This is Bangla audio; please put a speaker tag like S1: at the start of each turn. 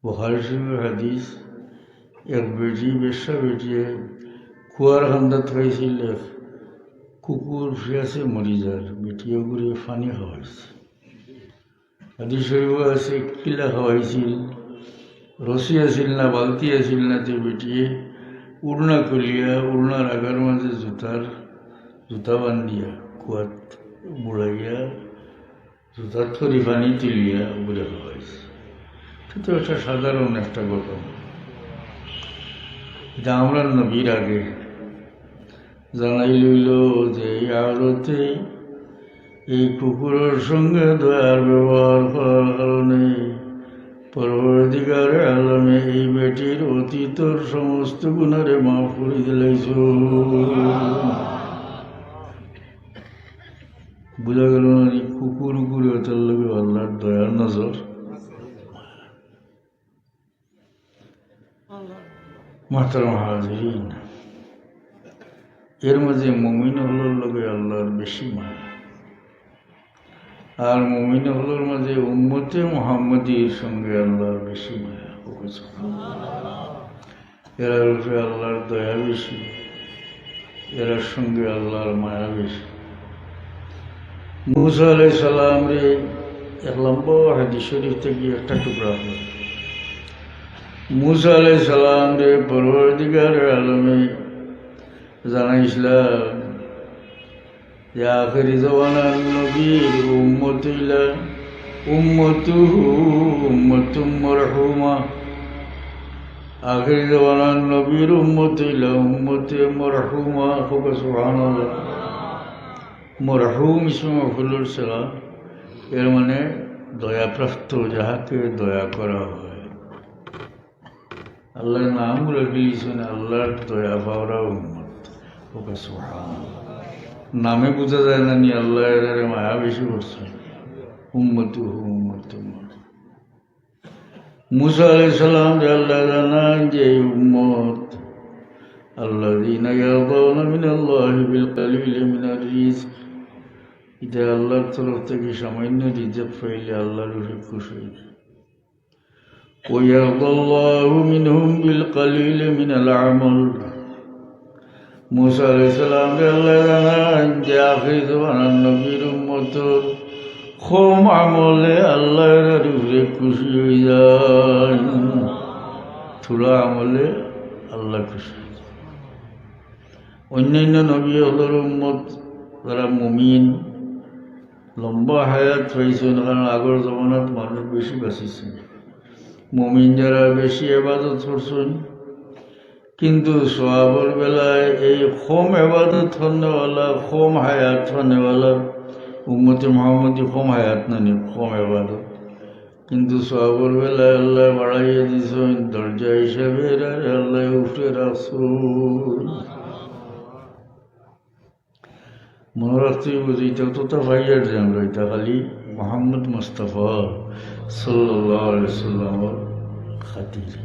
S1: বুখারী শরীফের হাদিস, এক বেটি বেশ্যা বেটিয়ে কুয়ার খান্দাত খাইছিল, কুকুর ফিয়াছে মরি যার, বেটিয়ে করে পানি খাওয়াইছে। হাদিস শরীফ আছে কিলা খাওয়াইছিল, রশি আছিল না বালতি আছিল না, যে বেটিয়ে উড়না খুলিয়া উড়নার আগার মাঝে জুতা বান্ধিয়া কুয়াত বুড়াইয়া জুতার থরি পানি তুলিয়া বলে খাওয়াইছে। তো এটা সাধারণ একটা ঘটনা। এটা আমরা নবীর আগে জানাই লইল যে এই আড়তে এই কুকুরের সঙ্গে দয়ার ব্যবহার করার কারণে পরবর্তীকার আলমে এই বেটির অতীতর সমস্ত গুণারে মাফ করে দিলাইছ। বোঝা গেল না কুকুর উপরে তার লোক আল্লাহর দয়ার নজর। মাহতারাম হাজিরিন, এর মাঝে মুমিন হলোর লগে আল্লাহর বেশি মায়া, আর মুমিন হলোর মাঝে উম্মতে মুহাম্মদীর সঙ্গে আল্লাহর বেশি মায়া। এরা উপরে আল্লাহর দয়া বেশি, এরার সঙ্গে আল্লাহর মায়া বেশি। মুসা আলাইহিস সালাম রে এক লম্বা হাদিস শরীফ থেকে একটা টুকরা হল। মুসা আলাইহিস সালাম রে পরবর্তীকার আলমে জানাইছিলাম যে আখেরি জমানার নবীর উম্মত হইলা উম্মতুহু উম্মতুম মারহুমা। আখেরি জমানার নবীর উম্মত হইলা উম্মতে মারহুমা। সুবহানাল্লাহ। মরহুম ইসমে মফউলুর সিগা, এর মানে দয়াপ্রাপ্ত, যাহাকে দয়া করা হয়। আল্লাহর নাম রেখেছেন আল্লাহর দয়া পাওয়া উম্মত। সুবহানাল্লাহ। নামে বোঝা যায় না নি আল্লাহ এর মায়া বেশি করছেন। উম্মতুহু উম্মতুম। মুসা আলাইহিস সালাম যে আল্লাহ জানান যে এই উম্মত আল্লাযীনা ইয়ারদাউনা মিনাল্লাহি বিল কালিলি মিনার রিজক, এটা আল্লাহর তরফ থেকে সামান্য রিজক পাইলে আল্লাহর উপরে খুশি হয়ে যায়। ওয়ায়ারদাল্লাহু মিনহুম বিল কালিলি মিনাল আমাল। মুসা আলাইহিস সালাম কে আল্লাহ জানান যে আখির জামানার নবীর উম্মতের কম আমলে আল্লাহর উপরে খুশি হয়ে যায়, থোড়া আমলে আল্লাহ খুশি। অন্যান্য নবী হলোর উম্মত যারা মুমিন লম্বা হায়াত পাইছেন, কারণ আগর জমানাত মানুষ বেশি বাঁচিছে। মুমিন যারা বেশি ইবাদত করছেন, কিন্তু সওয়াবের বেলায় এই কম ইবাদত করনেওয়ালা কম হায়াত করনেওয়ালা উম্মতে মুহাম্মদী কম হায়াত নানি কম ইবাদত, কিন্তু সওয়াবের বেলায় আল্লাহ বাড়াইয়া দিয়েছেন দরজা হিসাবে, আল্লাহ উপরে রাখছেন। মনে রাখতে বুঝি এটা তো ভাইয়ার যে আমরা এটা খালি মোহাম্মদ মুস্তাফা সাল্লাল্লাহু আলাইহি ওয়াসাল্লামের খাতিরে।